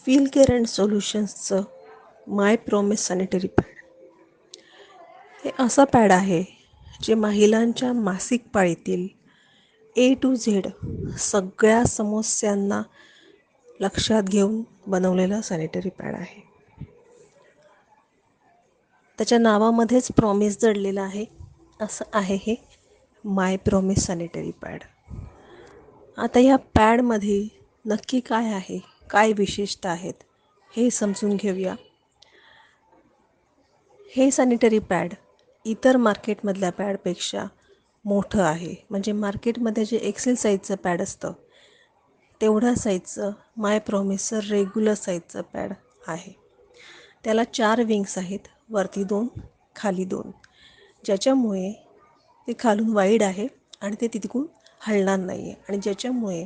Feel care and सोल्युशन्सचं my promise sanitary pad हे असं पॅड आहे जे महिलांच्या मासिक पाळीतील ए टू झेड सगळ्या समस्यांना लक्षात घेऊन बनवलेलं सॅनिटरी पॅड आहे. त्याच्या नावामध्येच प्रॉमिस जडलेलं आहे. असं आहे hey my promise sanitary pad. आता या पॅडमध्ये नक्की काय आहे, काय विशेषता आहेत हे समजून घेऊया. हे सॅनिटरी पॅड इतर मार्केटमधल्या पॅडपेक्षा मोठं आहे. म्हणजे मार्केटमध्ये जे एक्सेल साईजचं पॅड असतं तेवढ्या साईजचं माय प्रॉमिसचं रेग्युलर साईजचं पॅड आहे. त्याला 4 विंग्स आहेत, वरती 2 खाली 2, ज्याच्यामुळे ते खालून वाईड आहे आणि ते तिथून हलणार नाही आहे आणि ज्याच्यामुळे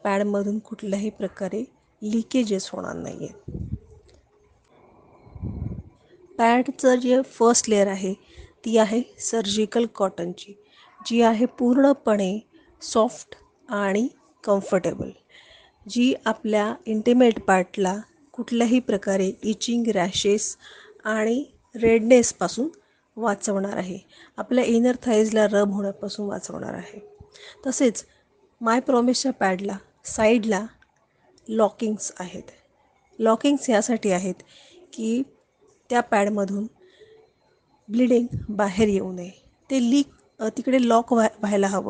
पॅडमधून कुठल्याही प्रकारे लिकेजेस होणार नाही आहेत. पॅडचं जे फर्स्ट लेअर आहे ती आहे सर्जिकल कॉटनची, जी आहे पूर्णपणे सॉफ्ट आणि कम्फर्टेबल, जी आपल्या इंटिमेट पार्टला कुठल्याही प्रकारे इचिंग, रॅशेस आणि रेडनेसपासून वाचवणार आहे. आपल्या इनर थाईजला रब होण्यापासून वाचवणार आहे. तसेच माय प्रॉमिसच्या पॅडला साईडला लॉकिंग्स आहेत. लॉकिंग्स यासाठी आहेत की त्या पॅडमधून ब्लिडिंग बाहेर येऊ नये. ते लीक तिकडे लॉक व्हायला हवं